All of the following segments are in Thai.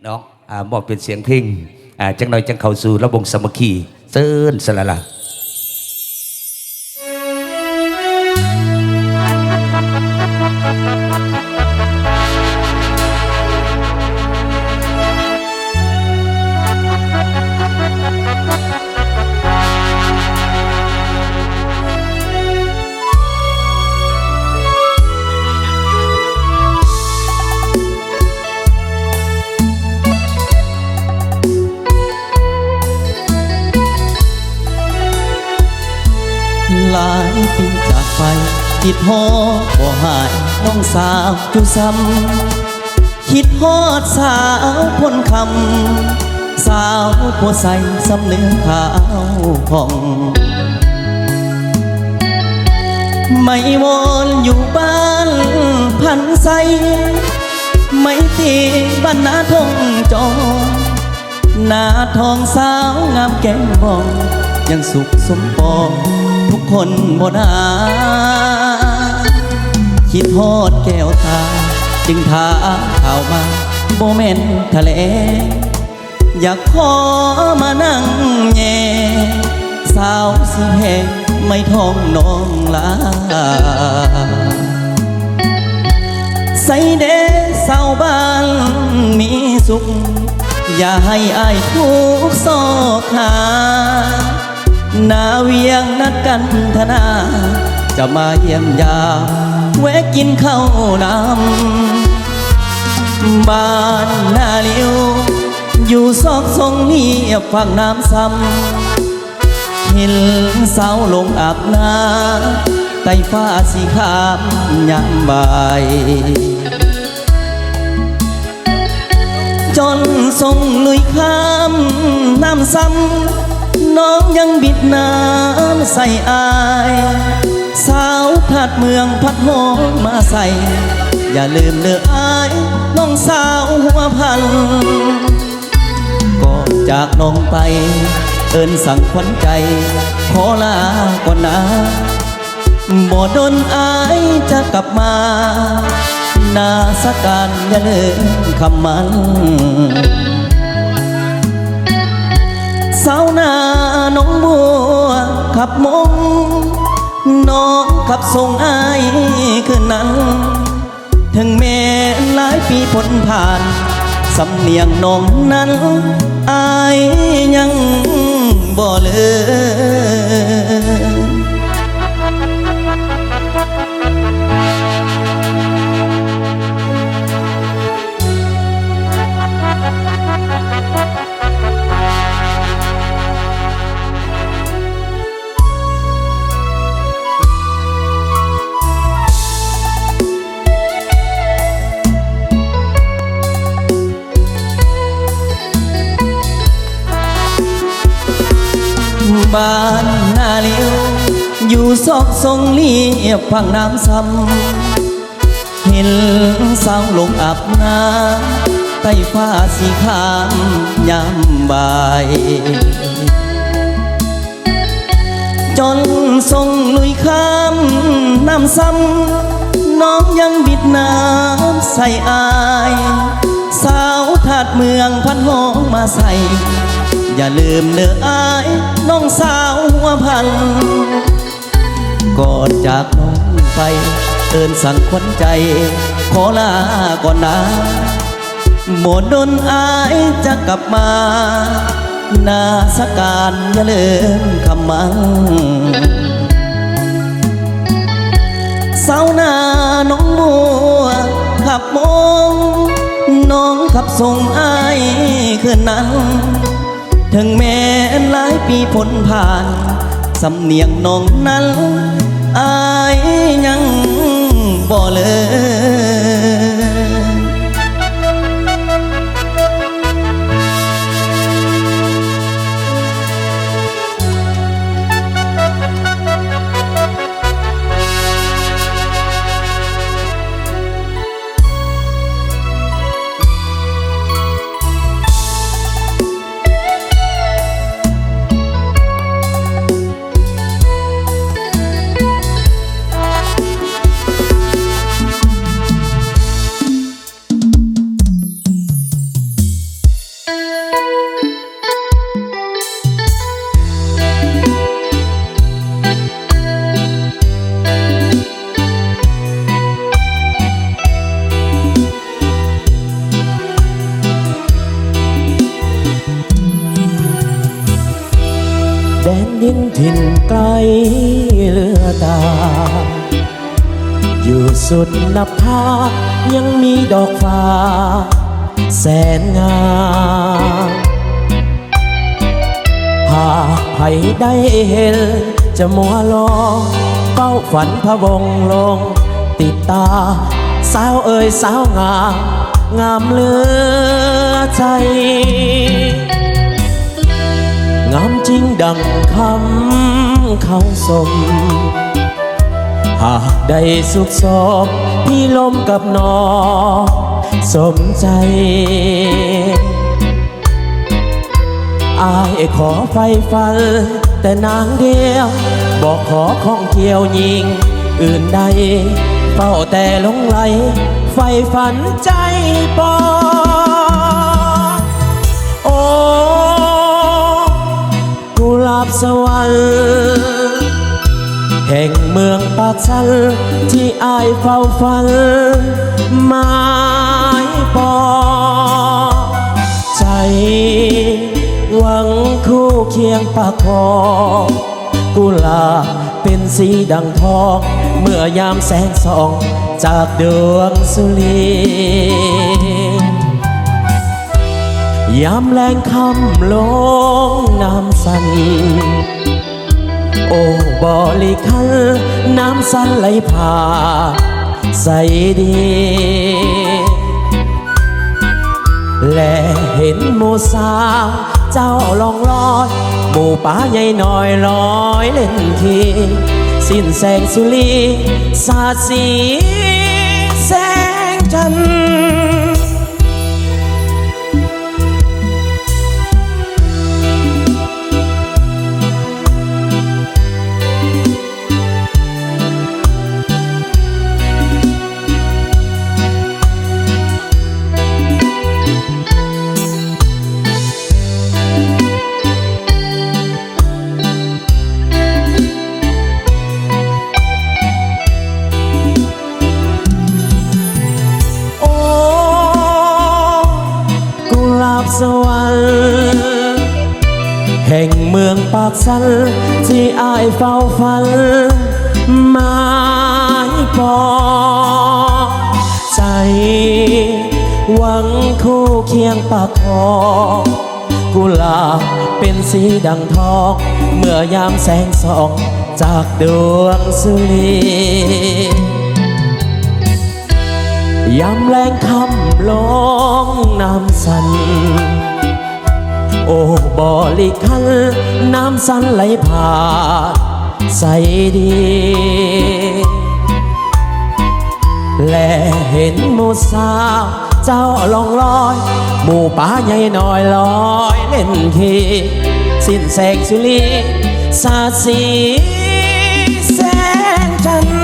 เนาะมอบเป็นเสียงเพลงจังหน่อยจังเข้าสู่ระบบสามัคคีเซินสละละหลายปีจากไปคิดฮอดบ่หายน้องสาวอยู่ซ้ำคิดฮอดสาวพ้นคำสาวผัวใสสำเนื้อขาวผ่องไม่วนอยู่บ้านพันใสไม่ตีบ้านนาทงจอหน้าทองสาวงามแก้มบองยังสุขสมปองทุกคนบ่นาคิดฮอดแก้วตาจึงถามข่าวมาโบแม่นทะเลอยากขอมานั่งแย่สาวสีแหงไม่ท้องน้องลาใส่เดสาวบ้านมีสุขอย่าให้อายทุกข์ซอกหานาเวียงนัดกันธนาจะมาเยี่ยมยามแวะกินข้าวน้ำบ้านนาเลียวอยู่ซอกทรงเงียบฝั่งน้ำซ้ำเห็นสาวลงอาบน้ำใต้ฟ้าสีขามยามบ่ายจนทรงลุยข้ามน้ำซ้ำน้องยังบิดน้ำใส่อายสาวทัดเมืองพัดหอมมาใส่อย่าลืมเลืออายน้องสาวหัวพันก็จากน้องไปเอิ้นสั่งขวัญใจขอลาก่อนนะบ่ดนอายจะกลับมานาสการอย่าลืมคำมันสาวนาน้องบัวขับมงน้องขับส่งอายคืนนั้นถึงแม้หลายปีพ้นผ่านสำเนียงน้องนั้นอายยังบ่ลืมบ้านนาเลียวอยู่ซอกทรงเลียบฝั่งน้ำซ้ำเห็นสาวลงอาบน้ำใต้ฟ้าสีขามยามบ่ายจนทรงลุยข้ามน้ำซ้ำน้องยังบิดน้ำใส่อายสาวทัดเมืองพันห้องมาใส่อย่าลืมเด้ออายน้องสาวหัวพันก่อนจากน้องไปเอิ้นสั่งขวัญใจขอลาก่อนนะหมดดนอายจะกลับมานาสการอย่าลืมคำมันสาวนาน้องบัวขับมงน้องขับส่งอายคืนนั้นถึงแม้หลายปีพ้นผ่านสำเนียงน้องนั้นอายยังบ่ลืม บ แดนดินถิ่นไกลเลือตาอยู่สุดนภายังมีดอกฟ้าแสนงามหากใครได้เห็นจะมัวรอเฝ้าฝันพะวงลงติดตาสาวเอ่ยสาวงามงามเหลือใจ งามจริงดังคำเขาสมหากได้สุขสมพี่ลมกับนอสมใจอายขอไฟฟันแต่นางเดียวบอกขอข้องเกี่ยวยิงอื่นใดเฝ้าแต่หลงไหลไฟฝันใจปอโอ้กุหลาบสวรรค์แห่งเมืองปากสันที่อายเฝ้าฝันหมายปอใจหวังคู่เคียงปากคอกุหลาบเป็นสีดังทองเมื่อยามแสงส่องจากดวงสุรียามแรงค่ำลงน้ำสั่นโอ้บริคันน้ำสั่นไหลผ่าใสดีและเห็นหมูสาวเจ้าลองลอยหมู่ป่าใหญ่น้อยลอยเล่นทีสิ้นแสงสุรีสาดสีแสงจันทร์สวรรค์แห่งเมืองปากสันที่อายเฝ้าฝันหมายปอใจหวังคู่เคียงปากคอกุหลาบเป็นสีดังทองเมื่อยามแสงส่องจากดวงสุรียามแรงค่ำลงน้ำสั่นโอ้บริคันน้ำสั่นไหลผ่าใสดีและเห็นหมูสาวเจ้าลองลอยหมู่ป่าใหญ่น้อยลอยเล่นทีสิ้นแสงสุรีสาดสีแสงจันทร์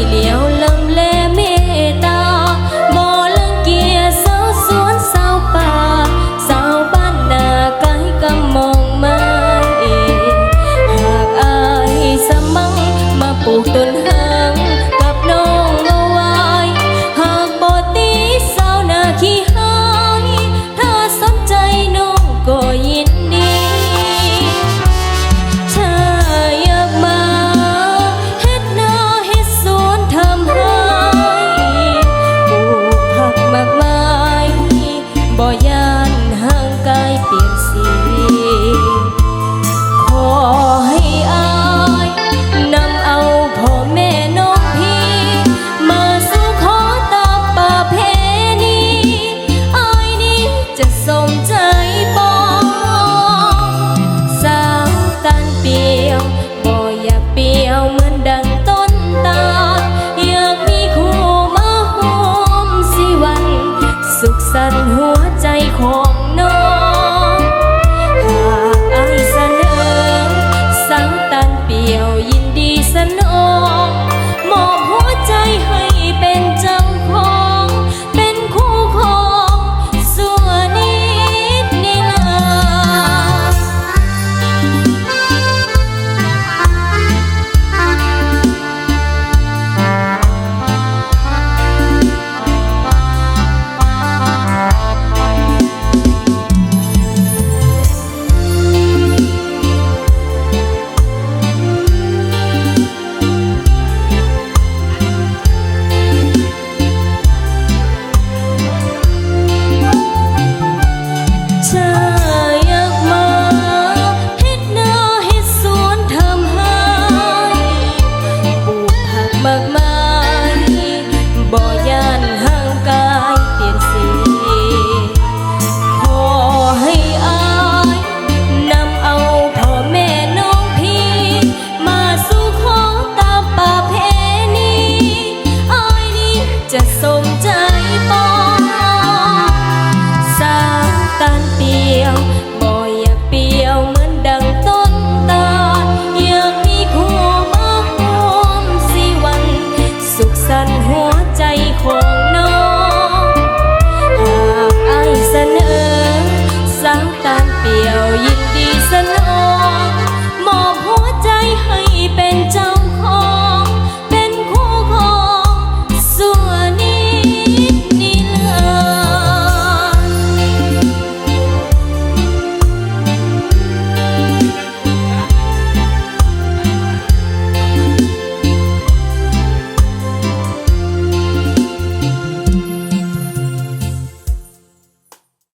เหลียวลำเลเมตตาบ่ลังเกียจสาวสวนสาวป่าสาวบ้านนาไกลกำมองไม่หากอายสมังมาปลูกต้นหางกับน้องเอาไว้หากบ่ตีสาวนาขี้หายถ้าสนใจน้องก็ยินดีถ้าอยากมาเฮ็ดนาเฮ็ดสวนทำให้ปลูกผักมากมายบ่ย่านห่างกายเปลี่ยนสีขอให้อายนำเอาพ่อแม่น้องพี่มาสู่ขอตามประเพณีอายนี้จะสมใจบ่สาวตันเปียวบ่อยากเปียวเหมือนดังต้นตาลอยากมีคู่มาห่วมสิวันสุขสันต์